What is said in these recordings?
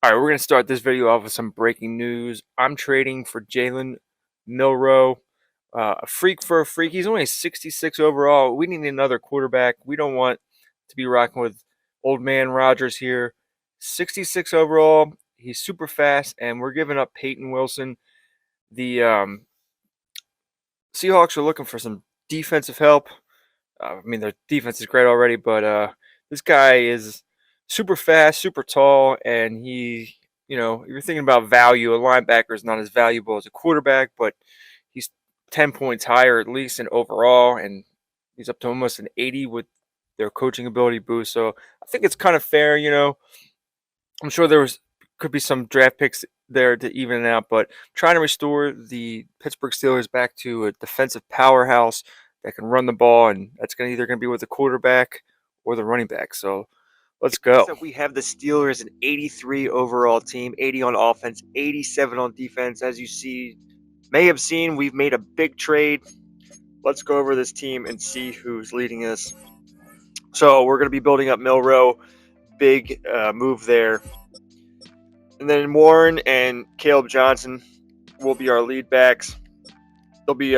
All right, we're going to start this video off with some breaking news. I'm trading for JALEN MILROE, a freak for a freak. He's only 66 overall. We need another quarterback. We don't want to be rocking with old man Rodgers here. 66 overall. He's super fast, and we're giving up Peyton Wilson. The Seahawks are looking for some defensive help. Their defense is great already, but this guy is super fast, super tall, and you're thinking about value. A linebacker is not as valuable as a quarterback, but he's 10 points higher at least in overall, and he's up to almost an 80 with their coaching ability boost. So I think it's kind of fair. I'm sure could be some draft picks there to even it out, but trying to restore the Pittsburgh Steelers back to a defensive powerhouse that can run the ball, and that's either going to be with the quarterback or the running back. So let's go. So we have the Steelers, an 83 overall team, 80 on offense, 87 on defense. As you may have seen, we've made a big trade. Let's go over this team and see who's leading us. So we're going to be building up MILROE. Big move there. And then Warren and Caleb Johnson will be our lead backs. They'll be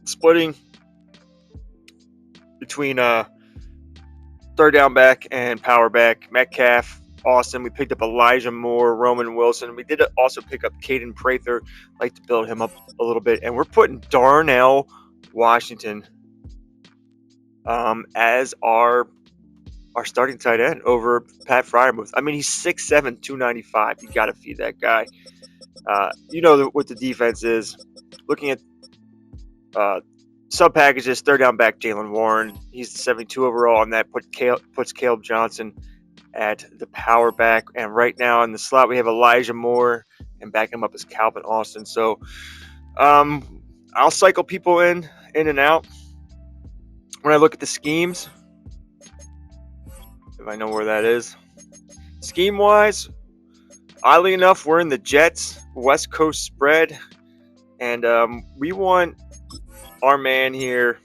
splitting between third down back and power back. Metcalf, Austin. We picked up Elijah Moore, Roman Wilson. We did also pick up Caden Prather. Like to build him up a little bit. And we're putting Darnell Washington as our starting tight end over Pat Freiermuth. He's 6'7", 295. You got to feed that guy. What the defense is. Looking at sub packages, third down back Jaylen Warren. He's the 72 overall, and that puts Caleb Johnson at the power back. And right now in the slot, we have Elijah Moore, and backing him up is Calvin Austin. So I'll cycle people in and out when I look at the schemes. If I know where that is. Scheme-wise, oddly enough, we're in the Jets West Coast spread, and we want our man here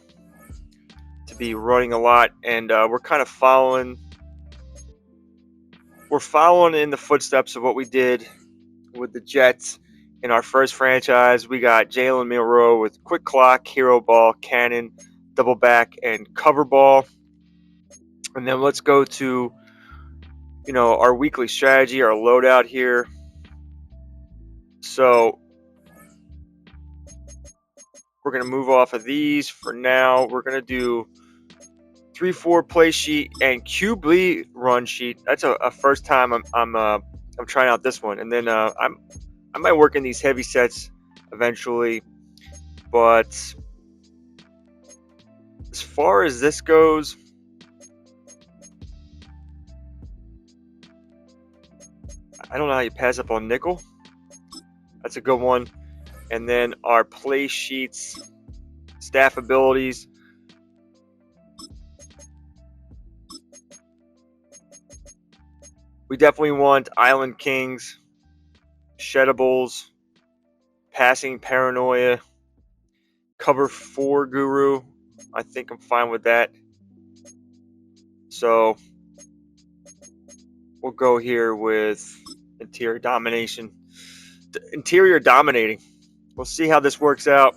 to be running a lot, and we're kind of following in the footsteps of what we did with the Jets in our first franchise. We got JALEN MILROE with quick clock, hero ball, cannon, double back, and cover ball. And then let's go to, our weekly strategy, our loadout here. So we're going to move off of these for now. We're going to do 3-4 play sheet and QB run sheet. That's a first time I'm trying out this one. And then I might work in these heavy sets eventually. But as far as this goes, I don't know how you pass up on nickel. That's a good one. And then our play sheets, staff abilities. We definitely want Island Kings, Sheddables, Passing Paranoia, Cover 4 Guru. I think I'm fine with that. So we'll go here with interior dominating. We'll see how this works out.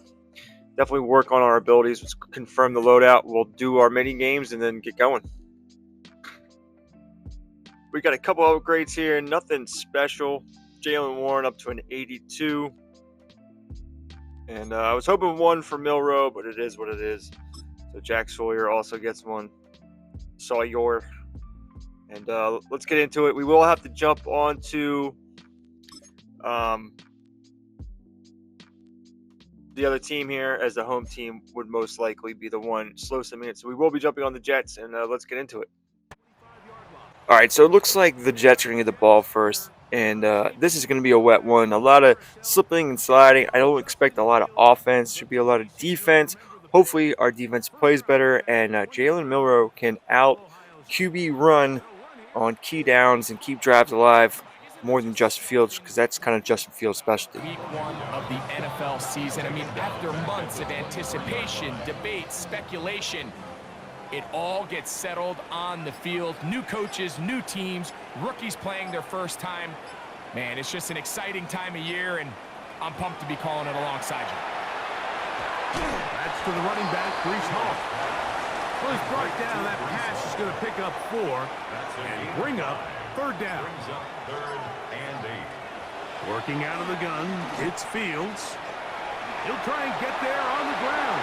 Definitely work on our abilities. Let's confirm the loadout. We'll do our mini games and then get going. We got a couple upgrades here. Nothing special. Jaylen Warren up to an 82. And I was hoping one for MILROE, but it is what it is. So Jack Sawyer also gets one. Sawyer. And let's get into it. We will have to jump on to the other team here, as the home team would most likely be the one slow some minutes. So we will be jumping on the Jets, and let's get into it. All right, so it looks like the Jets are going to get the ball first, and this is going to be a wet one. A lot of slipping and sliding. I don't expect a lot of offense. Should be a lot of defense. Hopefully our defense plays better, and JALEN MILROE can out QB run on key downs and keep drives alive more than Justin Fields, because that's kind of Justin Fields' specialty. Week 1 of the NFL season. After months of anticipation, debate, speculation, It all gets settled on the field. New coaches, new teams, rookies playing their first time. Man, it's just an exciting time of year, and I'm pumped to be calling it alongside you. That's to the running back, Brees Hall. Well, he's brought down. That pass is going to pick up 4 and bring up 3rd down. Brings up 3rd and 8. Working out of the gun, it's Fields. He'll try and get there on the ground.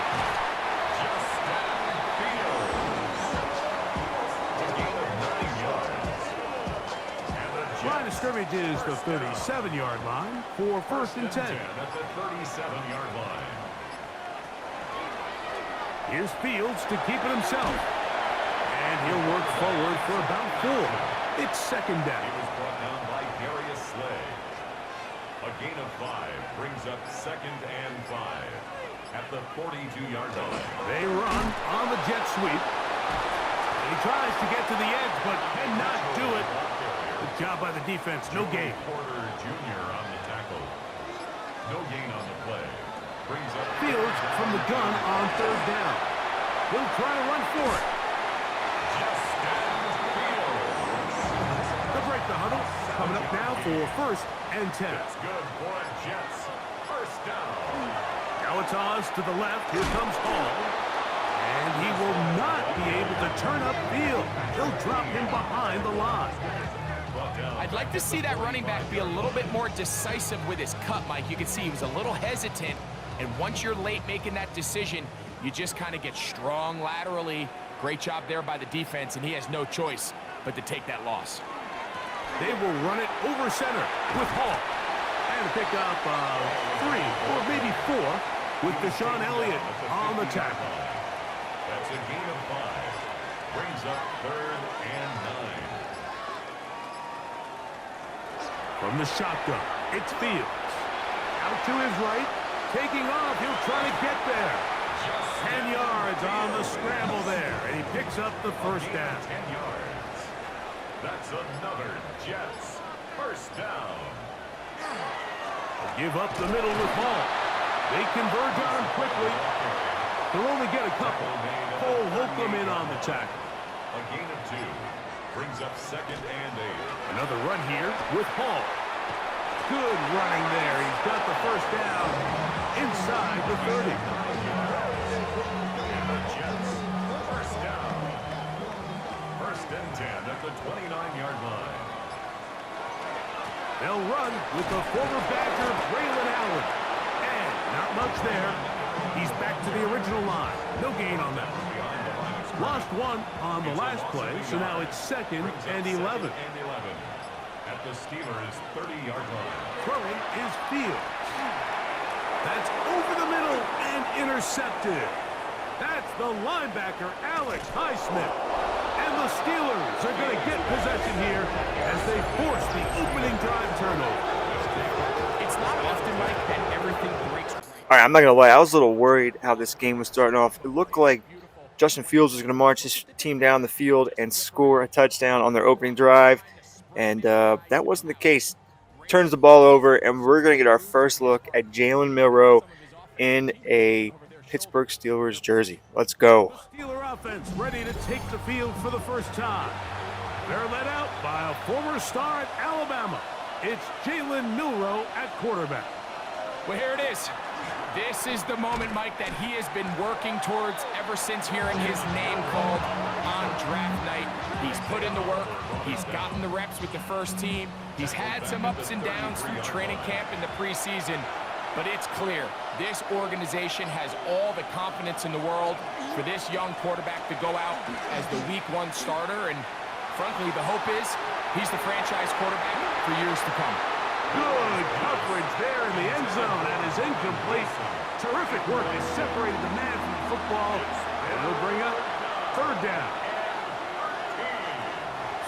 Justin Fields. A gain of 9 yards. And the Line of scrimmage is the 37-yard line for 1st and 10. At the 37-yard line. Here's Fields to keep it himself. And he'll work forward for about 4. It's 2nd down. He was brought down by Darius Slay. A gain of 5 brings up 2nd and 5 at the 42-yard line. They run on the jet sweep. And he tries to get to the edge, but cannot do it. Good job by the defense. No gain. Porter Jr. on the tackle. No gain on the play. Brings up Fields from the gun on 3rd down. He'll try to run for it. Justin Fields. They'll break the huddle. Coming up now for 1st and 10. That's good for a Jets. 1st down. Now it's Oz to the left. Here comes Hall. And he will not be able to turn up field. He'll drop him behind the line. I'd like to see that running back be a little bit more decisive with his cut, Mike. You can see he was a little hesitant, and once you're late making that decision, you just kind of get strong laterally. Great job there by the defense, and he has no choice but to take that loss. They will run it over center with Hall. And pick up 3 or maybe 4 with Deshaun Elliott on the tackle. That's a gain of 5. Brings up 3rd and 9. From the shotgun, it's Fields. Out to his right, taking off. He'll try to get there. 10 yards on the scramble there, and he picks up the 1st down. 10 yards. That's another Jets 1st down. Give up the middle with Hall. They converge on him quickly. He'll only get a couple. Cole Holcomb in on the tackle. A gain of 2. Brings up 2nd and 8. Another run here with Hall. Good running there. He's got the 1st down inside the 30. And the Jets 1st down. 1st and 10 at the 29-yard line. They'll run with the former Badger, Braylon Allen. And not much there. He's back to the original line. No gain on that. Lost 1 on the last play, so now it's 2nd and 11. At the Steelers' 30-yard line. Throwing is Fields. That's over the middle and intercepted. That's the linebacker, Alex Highsmith. And the Steelers are going to get possession here as they force the opening drive turnover. It's not often, Mike, that everything breaks. All right, I'm not going to lie. I was a little worried how this game was starting off. It looked like Justin Fields was going to march his team down the field and score a touchdown on their opening drive. And that wasn't the case. Turns the ball over, and we're going to get our first look at JALEN MILROE in a Pittsburgh Steelers jersey. Let's go. Steeler offense ready to take the field for the first time. They're led out by a former star at Alabama. It's JALEN MILROE at quarterback. Well, here it is. This is the moment, Mike, that he has been working towards ever since hearing his name called on draft night. He's put in the work. He's gotten the reps with the first team. He's had some ups and downs through training camp in the preseason. But it's clear, this organization has all the confidence in the world for this young quarterback to go out as the Week 1 starter. And frankly, the hope is he's the franchise quarterback for years to come. Good coverage there in the end zone. That is incomplete. Terrific work. They separated the man from the football. And they'll bring up 3rd down.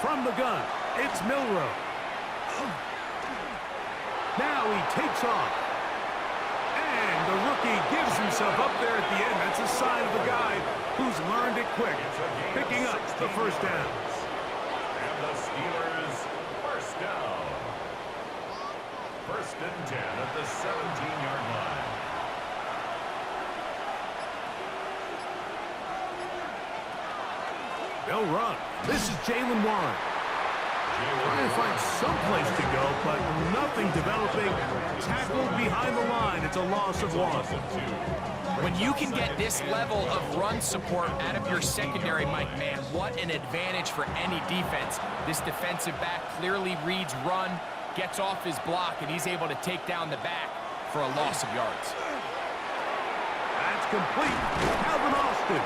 From the gun, it's MILROE. Now he takes off. And the rookie gives himself up there at the end. That's a sign of a guy who's learned it quick. Picking up the 1st down. And the Steelers 1st down. 1st and 10 at the 17-yard line. They'll run. This is Jalen Warren. Trying to find some place to go, but nothing developing. Tackled behind the line. It's a loss of 1. When you can get this level of run support out of your secondary, Mike, man, what an advantage for any defense. This defensive back clearly reads run, gets off his block, and he's able to take down the back for a loss of yards. That's complete. Calvin Austin.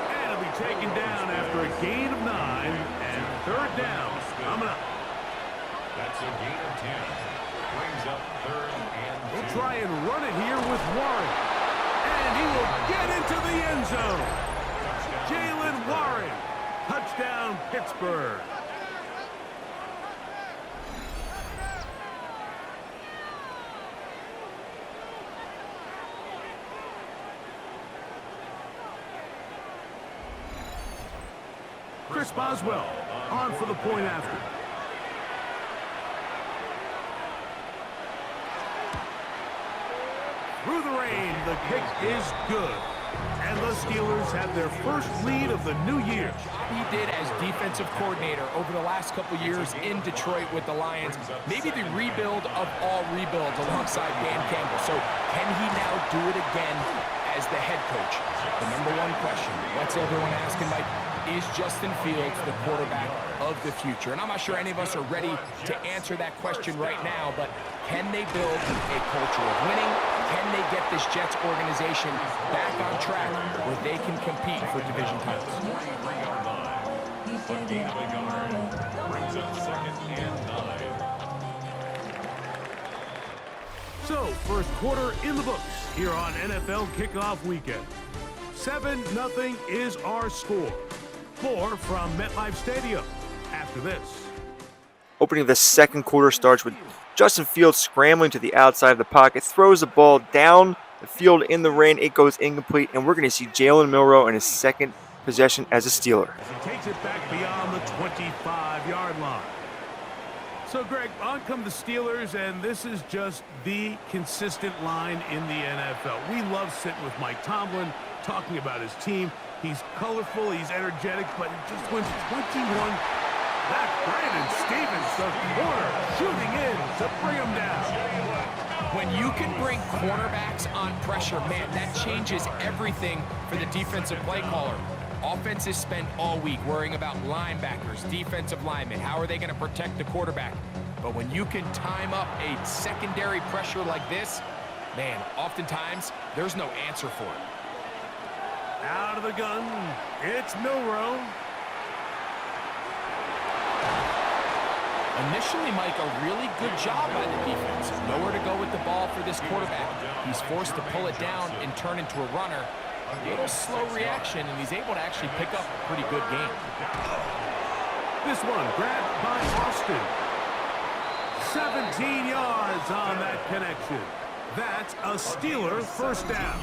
And it'll be taken down after a gain of 9 and 3rd down. Coming up. That's a gain of 10. Brings up 3rd and 2. We'll try and run it here with Warren. And he will get into the end zone. Jalen Warren. Touchdown, Pittsburgh. Chris Boswell on for the point after. Through the rain, the kick is good. And the Steelers have their first lead of the new year. He did as defensive coordinator over the last couple years in Detroit with the Lions. Maybe the rebuild of all rebuilds alongside Dan Campbell. So can he now do it again as the head coach? The #1 question, what's everyone asking, Mike? Is Justin Fields the quarterback of the future? And I'm not sure any of us are ready to answer that question right now, but can they build a culture of winning? Can they get this Jets organization back on track where they can compete for division titles? A gain of a yard. Brings up 2nd and 9. So, first quarter in the books here on NFL Kickoff Weekend. 7-0 is our score. 4 from MetLife Stadium. After this. Opening of the second quarter starts with Justin Fields scrambling to the outside of the pocket, throws the ball down the field in the rain. It goes incomplete, and we're going to see Jalen MILROE in his second possession as a Steeler. He takes it back beyond the 25-yard line. So, Greg, on come the Steelers, and this is just the consistent line in the NFL. We love sitting with Mike Tomlin, talking about his team. He's colorful, he's energetic, but he just wins 21. That's Brandon Stevens, the corner, shooting in to bring him down. When you can bring cornerbacks on pressure, man, that changes everything for the defensive play caller. Offenses spend all week worrying about linebackers, defensive linemen. How are they going to protect the quarterback? But when you can time up a secondary pressure like this, man, oftentimes there's no answer for it. Out of the gun, it's MILROE. Initially, Mike, a really good job by the defense. Nowhere to go with the ball for this quarterback. He's forced to pull it down and turn into a runner. A little slow reaction, and he's able to actually pick up a pretty good game. This one grabbed by Austin. 17 yards on that connection. That's a Steeler first down.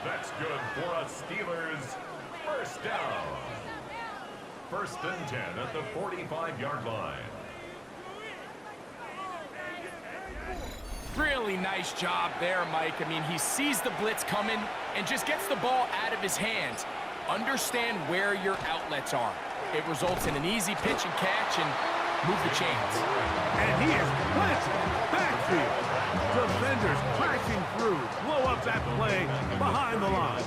That's good for a Steelers first down. 1st and 10 at the 45-yard line. Really nice job there, Mike. I mean, he sees the blitz coming and just gets the ball out of his hands. Understand where your outlets are. It results in an easy pitch and catch and move the chains. And he is blitzed backfield. Defenders crashing through. Blow up that play behind the line.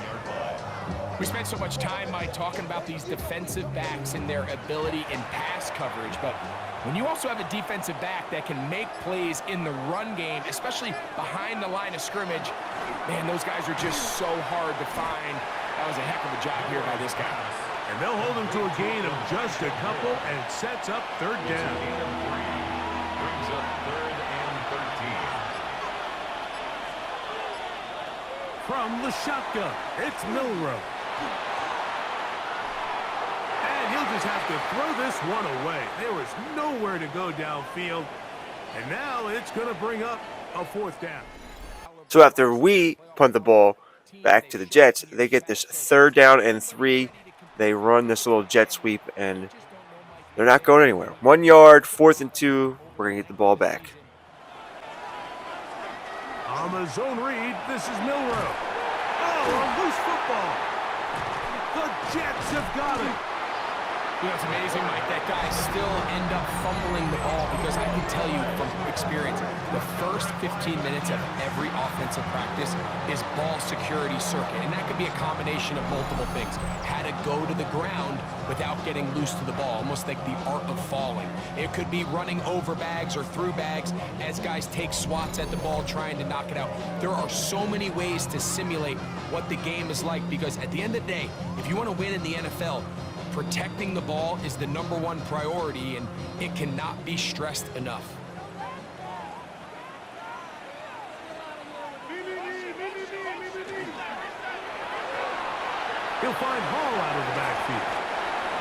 We spent so much time, Mike, talking about these defensive backs and their ability in pass coverage, but when you also have a defensive back that can make plays in the run game, especially behind the line of scrimmage, man, those guys are just so hard to find. That was a heck of a job here by this guy. And they'll hold him to a gain of just a couple and sets up 3rd down. Brings up 3rd and 13. From the shotgun, it's MILROE. And he'll just have to throw this one away. There was nowhere to go downfield. And now it's going to bring up a 4th down. So after we punt the ball back to the Jets, they get this 3rd down and 3. They run this little jet sweep, and they're not going anywhere. 1 yard, 4th and 2. We're going to get the ball back. On the zone read, this is MILROE. Oh, a loose football. The Jets have got it. You know, it's amazing, Mike, that guys still end up fumbling the ball because I can tell you from experience, the first 15 minutes of every offensive practice is ball security circuit, and that could be a combination of multiple things. How to go to the ground without getting loose to the ball, almost like the art of falling. It could be running over bags or through bags as guys take swats at the ball trying to knock it out. There are so many ways to simulate what the game is like because at the end of the day, if you want to win in the NFL, protecting the ball is the #1 priority, and it cannot be stressed enough. He'll find Hall out of the backfield.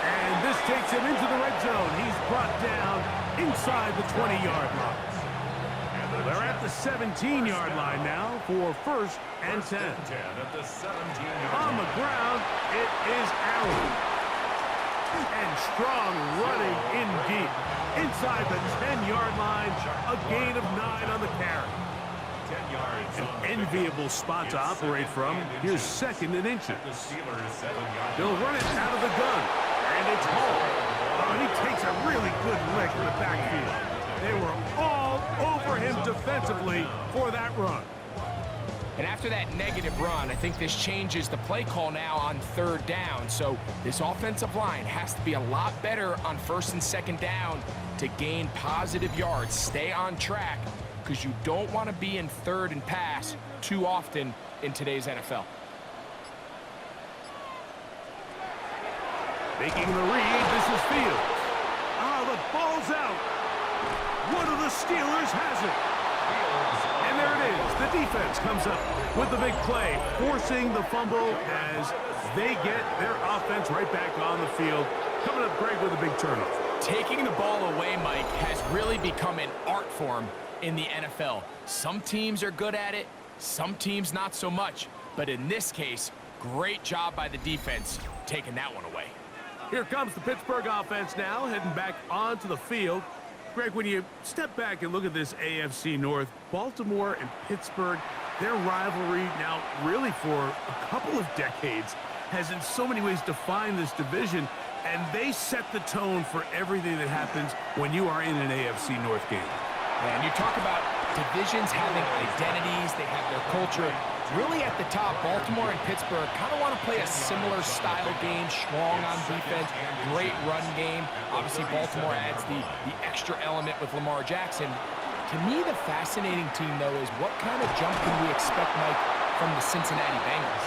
And this takes him into the red zone. He's brought down inside the 20-yard line. They're at the 17-yard line now for 1st and 10. At the 17-yard On the ground, it is Allen. And Strong running in deep. Inside the 10-yard line, a gain of 9 on the carry. 10 yards. An enviable spot to operate from. Here's 2nd and inches. The Steelers 7-yard. He'll run it out of the gun. And it's Hall. Oh, he takes a really good lick in the backfield. They were all over him defensively for that run. And after that negative run, I think this changes the play call now on 3rd down. So this offensive line has to be a lot better on 1st and 2nd down to gain positive yards. Stay on track because you don't want to be in 3rd and pass too often in today's NFL. Making the read, this is Fields. Ah, the ball's out. One of the Steelers has it. And there it is. The defense comes up with the big play, forcing the fumble as they get their offense right back on the field. Coming up, Greg, with a big turnover. Taking the ball away, Mike, has really become an art form in the NFL. Some teams are good at it, some teams not so much. But in this case, great job by the defense taking that one away. Here comes the Pittsburgh offense now, heading back onto the field. Greg, when you step back and look at this AFC North, Baltimore and Pittsburgh, their rivalry now really for a couple of decades has in so many ways defined this division, and they set the tone for everything that happens when you are in an AFC North game. And you talk about divisions having identities, they have their culture. Really at the top, Baltimore and Pittsburgh kind of want to play a similar style game, strong on defense, great run game. Obviously, Baltimore adds the extra element with Lamar Jackson. To me, the fascinating team, though, is what kind of jump can we expect, Mike, from the Cincinnati Bengals?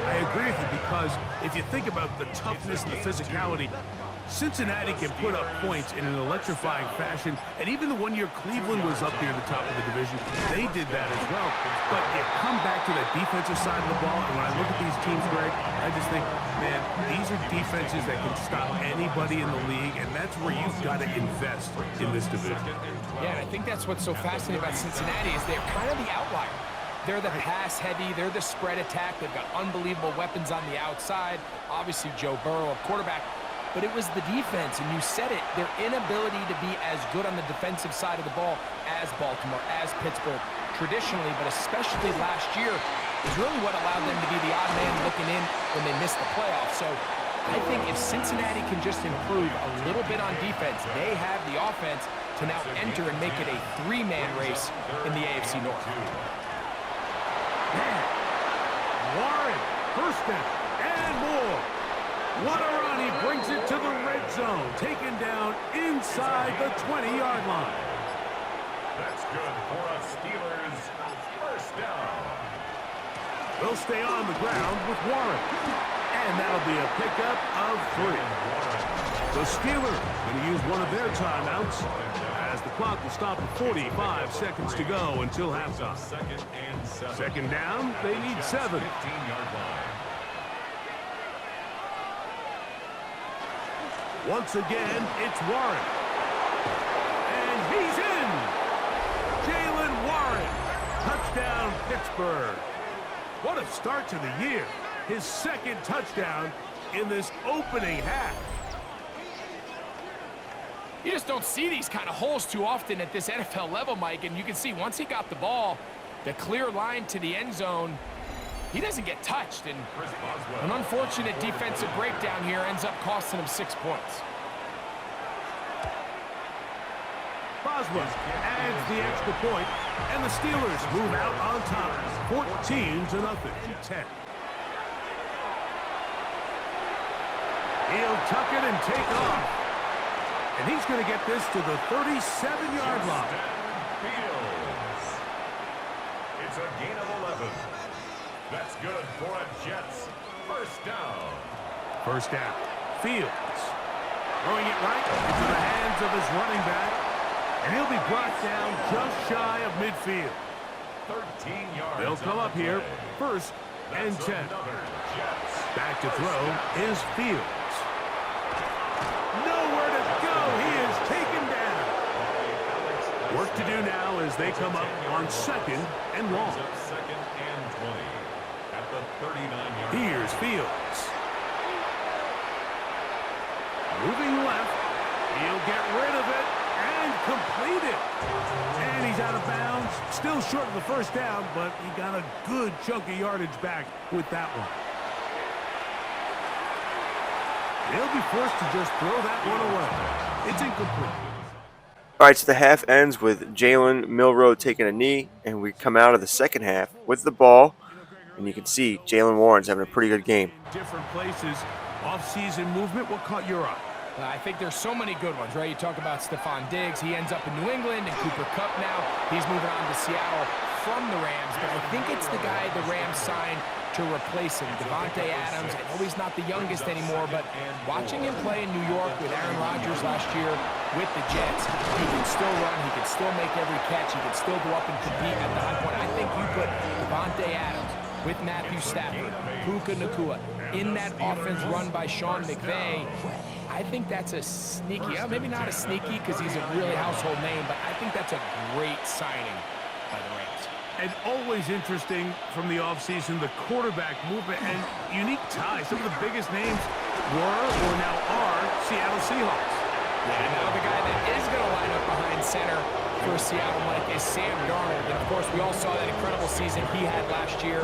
I agree with you because if you think about the toughness and the physicality, Cincinnati can put up points in an electrifying fashion, and even the one year Cleveland was up near the top of the division, they did that as well. But you come back to that defensive side of the ball, and when I look at these teams, Greg, I just think, man, these are defenses that can stop anybody in the league, and that's where you've got to invest in this division. Yeah, and I think that's what's so fascinating about Cincinnati is they're kind of the outlier. They're the pass heavy, they're the spread attack, they've got unbelievable weapons on the outside, obviously Joe Burrow, a quarterback. But it was the defense, and you said it, their inability to be as good on the defensive side of the ball as Baltimore, as Pittsburgh, traditionally, but especially last year, is really what allowed them to be the odd man looking in when they missed the playoffs. So I think if Cincinnati can just improve a little bit on defense, they have the offense to now enter and make it a 3-man race in the AFC North. Warren, first down, and more. What a run, he brings it to the red zone, taken down inside the 20-yard line. That's good for a Steelers first down. They'll stay on the ground with Warren, and that'll be a pickup of 3. The Steelers going to use one of their timeouts as the clock will stop at 45 seconds to go until halftime. 2nd and 7. Second down, they need 7. 15-yard line. Once again, it's Warren. And he's in! Jalen Warren. Touchdown, Pittsburgh. What a start to the year. His 2nd touchdown in this opening half. You just don't see these kind of holes too often at this NFL level, Mike, and you can see once he got the ball, the clear line to the end zone, he doesn't get touched, and an unfortunate defensive breakdown here ends up costing him 6 points. Boswell adds the extra point, and the Steelers move out on top, 14-0. 10. He'll tuck it and take off. And he's going to get this to the 37-yard line. Fields. It's a gain of 11. That's good for a Jets first down. First down. Fields. Throwing it right into the hands of his running back. And he'll be brought down just shy of midfield. 13 yards. They'll come up here, first and 10. Back to throw is Fields. Nowhere to go. He is taken down. Work to do now as they come up on second and long. Second and 20 at the 39-yard. Here's Fields. Moving left. He'll get rid of it and complete it. And he's out of bounds. Still short of the first down, but he got a good chunk of yardage back with that one. They'll be forced to just throw that one away. It's incomplete. All right, so the half ends with JALEN MILROE taking a knee, and we come out of the second half with the ball, and you can see Jaylen Warren's having a pretty good game. Different places, off-season movement. What caught your eye? I think there's so many good ones, right? You talk about Stephon Diggs. He ends up in New England, and Cooper Kupp now. He's moving on to Seattle from the Rams, but I think it's the guy the Rams signed to replace him, Davante Adams. I know he's not the youngest anymore, but watching him play in New York with Aaron Rodgers last year with the Jets, he can still run, he can still make every catch, he can still go up and compete at the high point. I think you put Davante Adams with Matthew Stafford, Puka Nacua, in that offense run by Sean McVay. I think that's a sneaky, maybe not a sneaky because he's a really household name, but I think that's a great signing by the Rams. And always interesting from the offseason, the quarterback movement and unique ties. Some of the biggest names were or now are Seattle Seahawks. Yeah, now the guy that is going to line up behind center for Seattle, Mike, is Sam Darnold. And, of course, we all saw that incredible season he had last year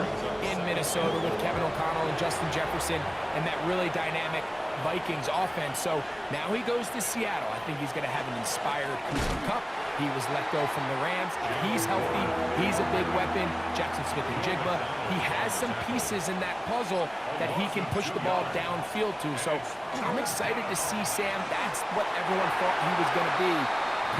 in Minnesota with Kevin O'Connell and Justin Jefferson and that really dynamic Vikings offense. So now he goes to Seattle. I think he's going to have an inspired Cooper Kupp. He was let go from the Rams. He's healthy. He's a big weapon. Jackson Smith and Jigba. He has some pieces in that puzzle that he can push the ball downfield to. So I'm excited to see Sam. That's what everyone thought he was going to be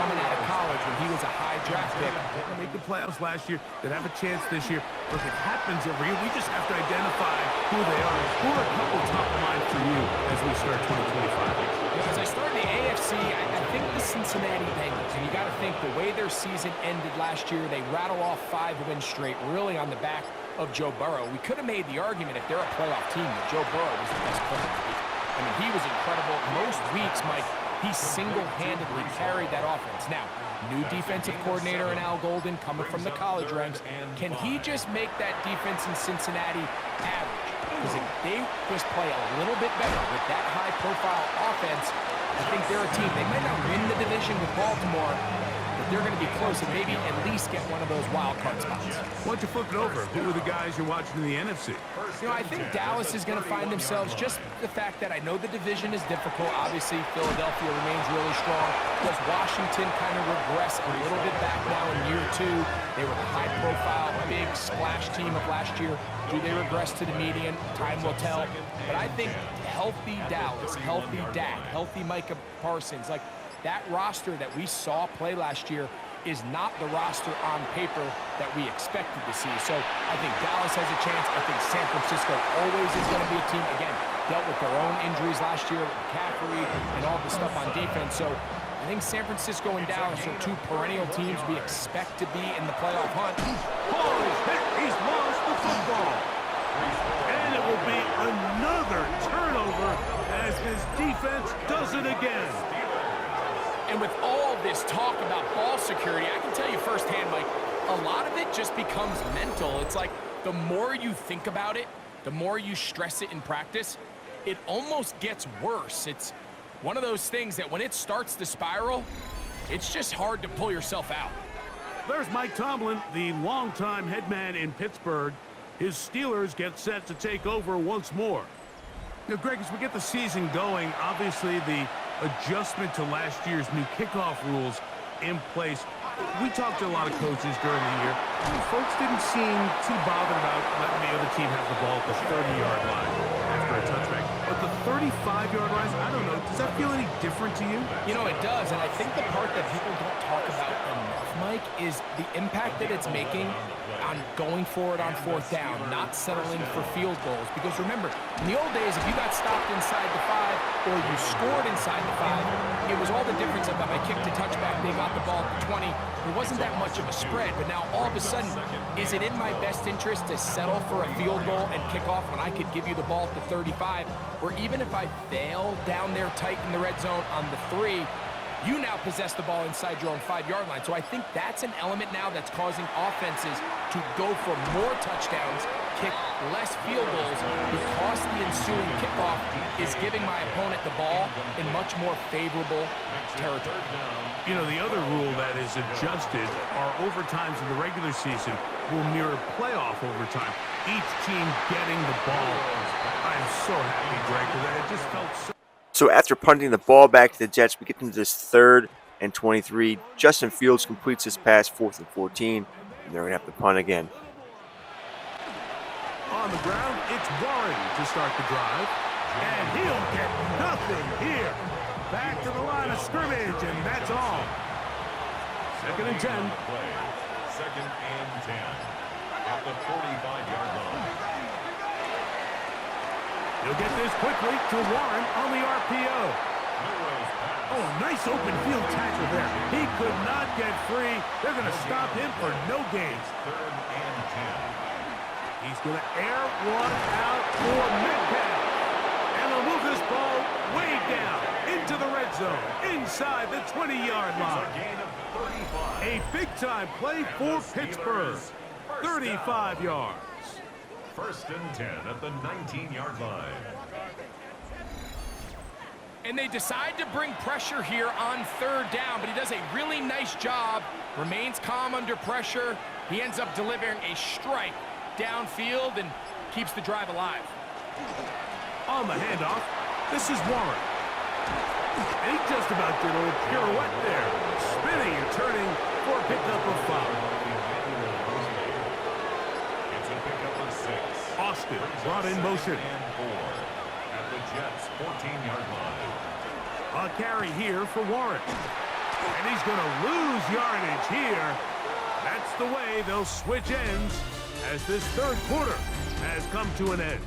coming out of college when he was a high draft pick. They made the playoffs last year. They have a chance this year. Look, it happens every year. We just have to identify who they are. Who are a couple top of mind for you as we start 2025? As I start the AFC, I think the Cincinnati Bengals. And you got to think the way their season ended last year, they rattle off 5 wins straight, really on the back of Joe Burrow. We could have made the argument if they're a playoff team that Joe Burrow was the best player in the league. I mean, he was incredible. Most weeks, Mike, he single-handedly carried that offense. Now, new defensive coordinator in Al Golden coming from the college ranks. Can he just make that defense in Cincinnati average? Because if they just play a little bit better with that high-profile offense, I think they're a team. They might not win the division with Baltimore, but they're going to be close and maybe at least get one of those wild card spots. Why don't you flip it over? Who are the guys you're watching in the NFC? You know, I think Dallas is going to find themselves, just the fact that I know the division is difficult. Obviously, Philadelphia remains really strong. Does Washington kind of regress a little bit back now in year 2? They were the high-profile, big splash team of last year. Do they regress to the median? Time will tell. But I think healthy Dallas, healthy Dak, healthy Micah Parsons, like that roster that we saw play last year is not the roster on paper that we expected to see. So I think Dallas has a chance. I think San Francisco always is going to be a team, again, dealt with their own injuries last year with McCaffrey and all the stuff on defense. So I think San Francisco and Dallas are 2 perennial teams we expect to be in the playoff hunt. Ball is hit. He's lost the football. And it will be another turnover as his defense does it again. And with all this talk about ball security, I can tell you firsthand, Mike, a lot of it just becomes mental. It's like the more you think about it, the more you stress it in practice, it almost gets worse. It's one of those things that when it starts to spiral, it's just hard to pull yourself out. There's Mike Tomlin, the longtime head man in Pittsburgh. His Steelers get set to take over once more. Now, Greg, as we get the season going, obviously the adjustment to last year's new kickoff rules in place. We talked to a lot of coaches during the year. Folks didn't seem too bothered about letting the other team have the ball at the 30-yard line after a touchback. But the 35-yard line, I don't know, does that feel any different to you? You know, it does, and I think the part that people don't talk about enough, Mike, is the impact that it's making on going forward on fourth down, not settling for field goals. Because remember, in the old days, if you got stopped inside the 5 or you scored inside the 5, it was all the difference of if I kicked a touchback, they got the ball at the 20. There wasn't that much of a spread, but now all of a sudden, is it in my best interest to settle for a field goal and kick off when I could give you the ball at the 35? Or even if I fail down there tight in the red zone on the 3, you now possess the ball inside your own 5-yard line. So I think that's an element now that's causing offenses to go for more touchdowns, kick less field goals, because the ensuing kickoff is giving my opponent the ball in much more favorable territory. You know, the other rule that is adjusted are overtimes in the regular season will mirror playoff overtime. Each team getting the ball. I'm so happy, Greg, because it just felt so... So after punting the ball back to the Jets, we get into this 3rd and 23. Justin Fields completes his pass, 4th and 14, and they're going to have to punt again. On the ground, it's Warren to start the drive. And he'll get nothing here. Back to the line of scrimmage, and that's all. 2nd and 10. Second and 10 at the 45-yard line. He'll get this quickly to Warren on the RPO. Oh, nice open field tackle there. He could not get free. They're going to stop him for no gains. 3rd and 10. He's going to air one out for Metcalf. And they'll move this ball way down into the red zone, inside the 20-yard line. A big-time play for Pittsburgh. 35 yards. 1st and 10 at the 19-yard line. And they decide to bring pressure here on 3rd down, but he does a really nice job, remains calm under pressure. He ends up delivering a strike downfield and keeps the drive alive. On the handoff, this is Warren. And he just about did a little pirouette there, spinning and turning for a pickup of 5. It's a pickup of 6. Austin brought in motion. And 4 at the Jets' 14-yard line. A carry here for Warren. And he's going to lose yardage here. That's the way they'll switch ends as this 3rd quarter has come to an end.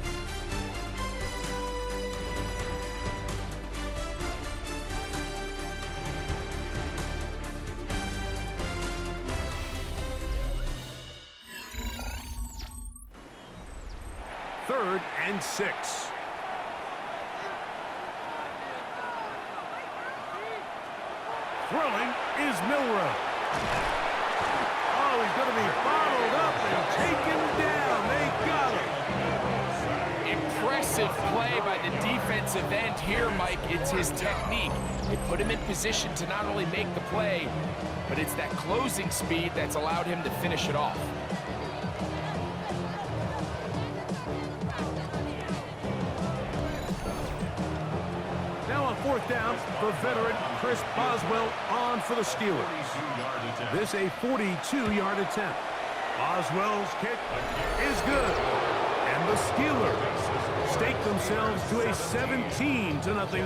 Third and 6. Throwing is MILROE. Oh, he's going to be bottled up and taken down. They got him. Impressive play by the defensive end here, Mike. It's his technique. They put him in position to not only make the play, but it's that closing speed that's allowed him to finish it off. Now on 4th down, the veteran Chris Boswell on for the Steelers. This a 42-yard attempt. Boswell's kick is good. And the Steelers stake themselves to a 17-0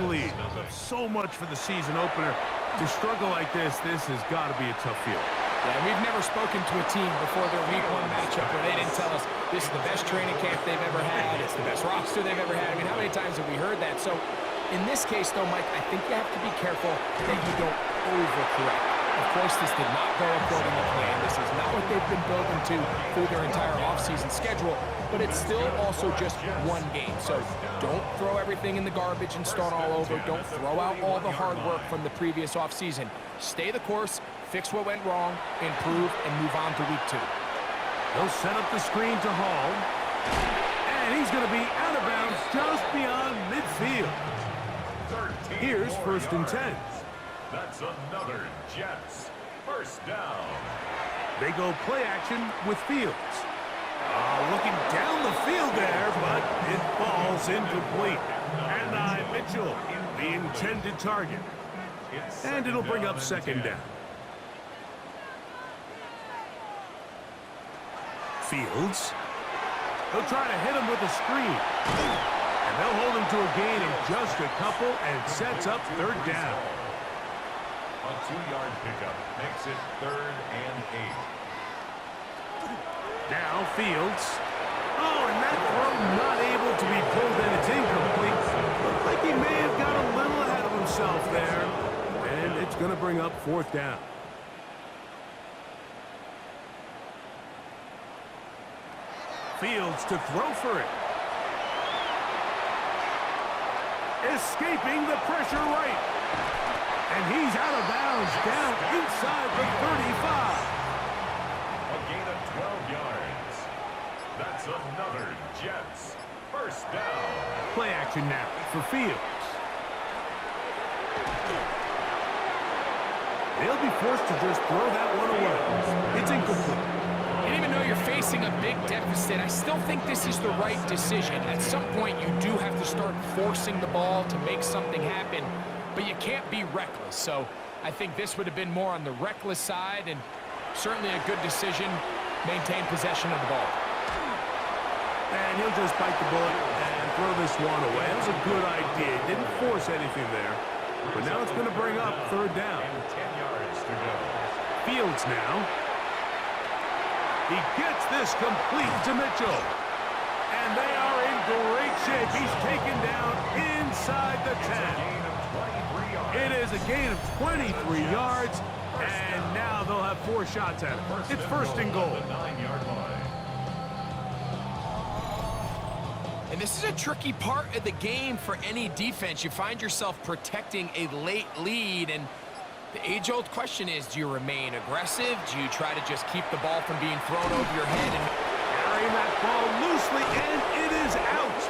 lead. So much for the season opener. To struggle like this has got to be a tough field. Yeah, we've never spoken to a team before their week 1 matchup where they didn't tell us this is the best training camp they've ever had, it's the best roster they've ever had. I mean, how many times have we heard that? So in this case, though, Mike, I think you have to be careful that you don't overcorrect. Of course, this did not go according to plan. This is not what they've been building to through their entire offseason schedule, but it's still also just one game. So don't throw everything in the garbage and start all over. Don't throw out all the hard work from the previous offseason. Stay the course, fix what went wrong, improve, and move on to week 2. They'll set up the screen to Hall. And he's going to be out of bounds just beyond midfield. Here's 1st and 10. That's another Jets 1st down. They go play action with Fields. Looking down the field there, but it falls incomplete. And Mitchell, the intended target. And it'll bring up second down. Fields. He'll try to hit him with a screen. And they'll hold him to a gain of just a couple and sets up third down. A 2-yard pickup makes it 3rd and 8. Now Fields. Oh, and that throw not able to be pulled in. It's incomplete. Looked like he may have got a little ahead of himself there. And it's going to bring up 4th down. Fields to throw for it. Escaping the pressure right. And he's out of bounds down inside the 35. A gain of 12 yards. That's another Jets first down. Play action now for Fields. They'll be forced to just throw that one away. It's incomplete. And even though you're facing a big deficit, I still think this is the right decision. At some point, you do have to start forcing the ball to make something happen, but you can't be reckless. So I think this would have been more on the reckless side, and certainly a good decision. Maintain possession of the ball. And he'll just bite the bullet and throw this one away. That was a good idea. Didn't force anything there. But now it's going to bring up 3rd down. 10 yards to go. Fields now. He gets this complete to Mitchell. And they are in great shape. He's taken down inside the 10. It is a gain of 23 yards. And now they'll have 4 shots at it. It's 1st and goal. 9-yard line. And this is a tricky part of the game for any defense. You find yourself protecting a late lead, and the age-old question is, do you remain aggressive? Do you try to just keep the ball from being thrown over your head? And carrying that ball loosely, and it is out.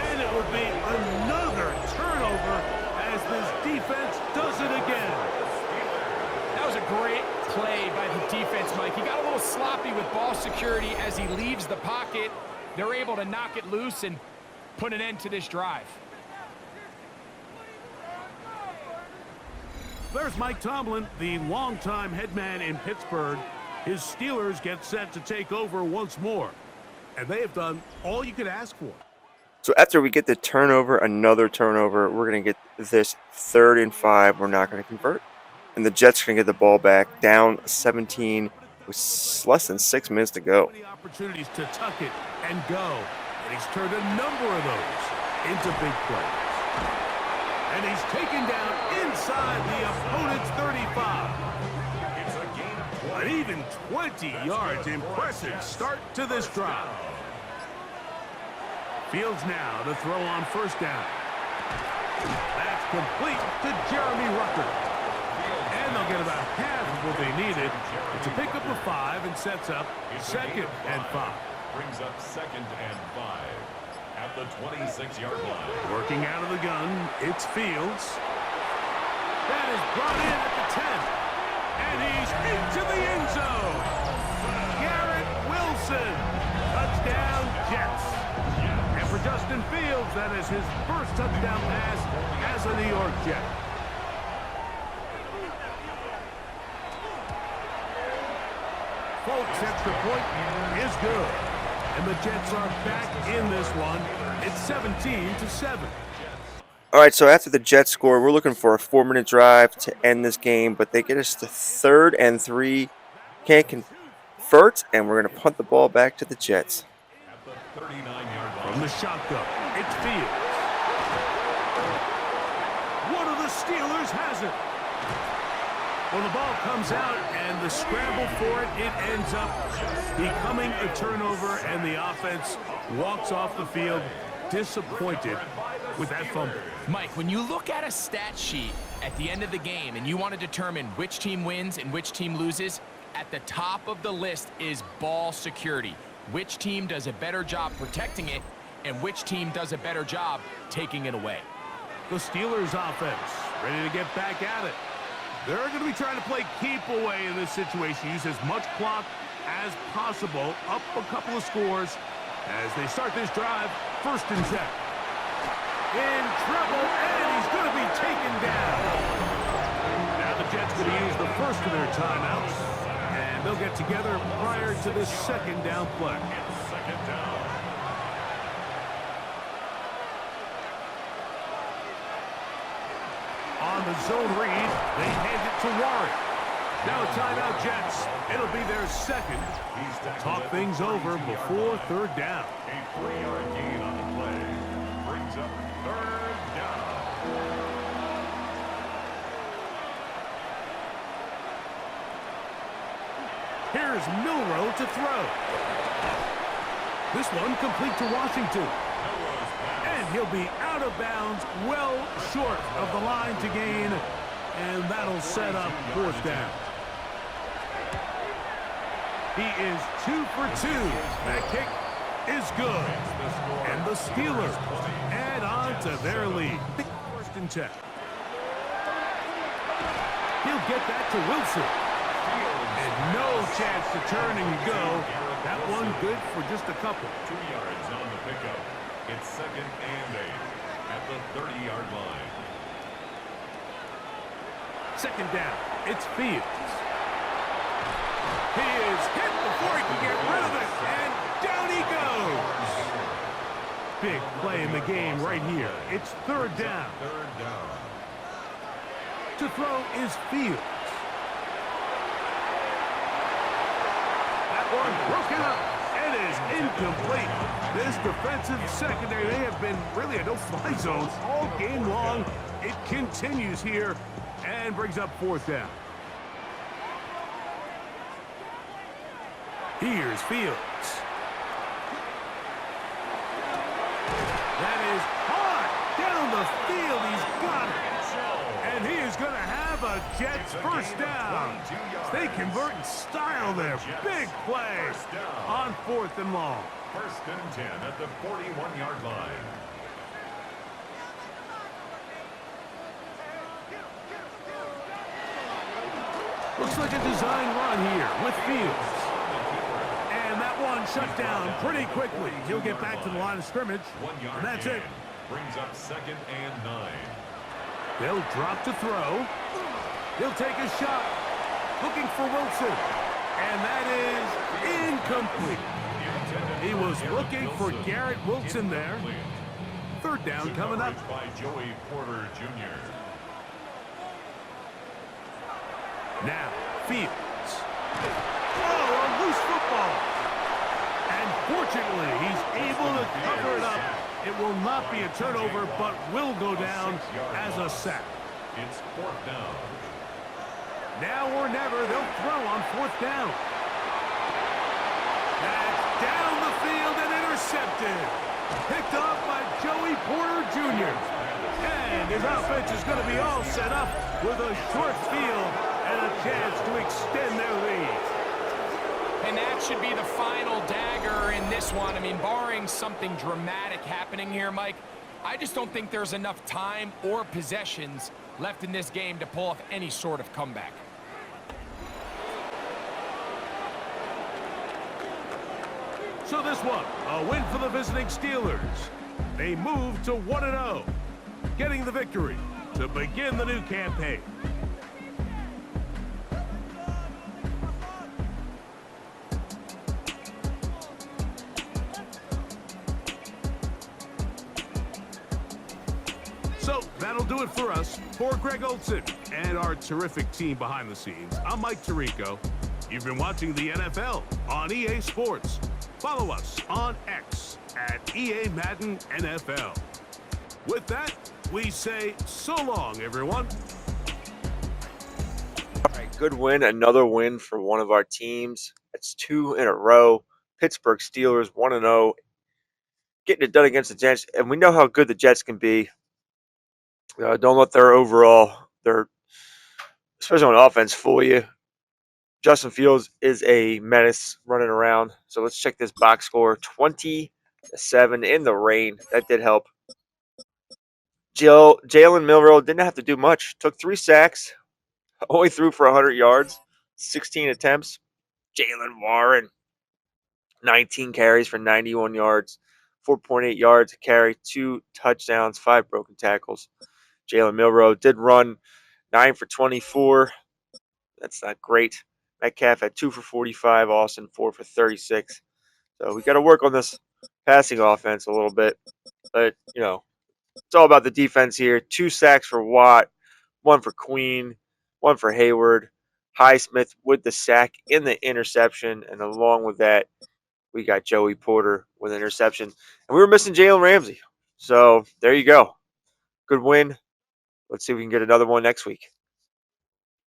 And it will be another turnover as this defense does it again. that was a great play by the defense, Mike. He got a little sloppy with ball security as he leaves the pocket. They're able to knock it loose and put an end to this drive. There's Mike Tomlin, the longtime head man in Pittsburgh. His Steelers get set to take over once more. And they have done all you could ask for. So after we get the turnover, another turnover, we're going to get this 3rd and 5. We're not going to convert. And the Jets are going to get the ball back down 17 with less than 6 minutes to go. Many opportunities to tuck it and go. And he's turned a number of those into big plays. And he's taken down inside the opponent's 35. It's a gain of An even 20 yards. Impressive start to this drive. Fields now to throw on 1st down. That's complete to Jeremy Rucker. And they'll get about half of what they needed. It's a pickup of 5 and sets up 2nd and 5. brings up 2nd and 5 at the 26-yard line. Working out of the gun, it's Fields. That is brought in at the 10. And he's into the end zone. Garrett Wilson. Touchdown, Jets. And for Justin Fields, that is his first touchdown pass as a New York Jet. Folks, extra point is good. And the Jets are back in this one. It's 17-7. All right, so after the Jets score, we're looking for a 4-minute drive to end this game, but they get us to 3rd and 3. Can't convert, and we're going to punt the ball back to the Jets. At the 39-yard line. From the shotgun, it's Fields. One of the Steelers has it. Well, the ball comes out, and the scramble for it, it ends up becoming a turnover, and the offense walks off the field disappointed with that fumble. Mike, when you look at a stat sheet at the end of the game and you want to determine which team wins and which team loses, at the top of the list is ball security. Which team does a better job protecting it and which team does a better job taking it away. The Steelers offense ready to get back at it. They're going to be trying to play keep away in this situation. Use as much clock as possible, up a couple of scores as they start this drive. 1st and 10. In trouble, and he's going to be taken down. Now the Jets going to use the first of their timeouts, and they'll get together prior to this 2nd down play. It's 2nd down. On the zone read, they hand it to Warren. Now a timeout, Jets. It'll be their 2nd. Talk things over before 3rd down. A 3-yard gain on the play. Brings up 3rd down. Here's MILROE to throw. This one complete to Washington. And he'll be out of bounds, well short of the line to gain. And that'll set up 4th down. He is 2 for 2. That kick is good. And the Steelers add on to their lead. 1st and 10. He'll get that to Wilson. And no chance to turn and go. That one good for just a couple. 2 yards on the pickup. It's 2nd and 8 at the 30-yard line. 2nd down. It's Fields. He is hit before he can get rid of it, and down he goes. Big play in the game right here. It's 3rd down. 3rd down. To throw is Fields. That one broken up and is incomplete. This defensive secondary, they have been really a no-fly zone all game long. It continues here and brings up 4th down. Here's Fields. That is hard down the field. He's got it. And he is going to have a Jets 1st down. They convert in style there. Big play on 4th and long. 1st and 10 at the 41-yard line. Looks like a design run here with Fields. And that one shut down pretty quickly. He'll get back to the line of scrimmage, and that's it. Brings up 2nd and 9. They'll drop to throw. He'll take a shot. Looking for Wilson. And that is incomplete. He was looking for Garrett Wilson there. 3rd down coming up. By Joey Porter Jr. Now, Fields. Oh, a loose football. And fortunately, he's able to cover it up. It will not be a turnover, but will go down as a sack. It's 4th down. Now or never, they'll throw on 4th down. That's down the field and intercepted. Picked off by Joey Porter Jr. And his offense is going to be all set up with a short field and a chance to extend their lead. And that should be the final dagger in this one. I mean, barring something dramatic happening here, Mike, I just don't think there's enough time or possessions left in this game to pull off any sort of comeback. So this one, a win for the visiting Steelers. They move to 1-0, getting the victory to begin the new campaign. So that'll do it for us. For Greg Olson and our terrific team behind the scenes, I'm Mike Tirico. You've been watching the NFL on EA Sports. Follow us on X at EA Madden NFL. With that, we say so long, everyone. All right, good win. Another win for one of our teams. That's 2 in a row. Pittsburgh Steelers 1-0. Getting it done against the Jets. And we know how good the Jets can be. Don't let their especially on offense, fool you. Justin Fields is a menace running around. So let's check this box score. 20-7 in the rain. That did help. JALEN MILROE didn't have to do much. Took 3 sacks. Only threw for 100 yards. 16 attempts. Jalen Warren, 19 carries for 91 yards, 4.8 yards a carry, 2 touchdowns, 5 broken tackles. Jalen Milroe did run 9 for 24. That's not great. Metcalf had 2 for 45. Austin 4 for 36. So we got to work on this passing offense a little bit. But, it's all about the defense here. 2 sacks for Watt, 1 for Queen, 1 for Hayward. Highsmith with the sack in the interception. And along with that, we got Joey Porter with an interception. And we were missing Jalen Ramsey. So there you go. Good win. Let's see if we can get another one next week.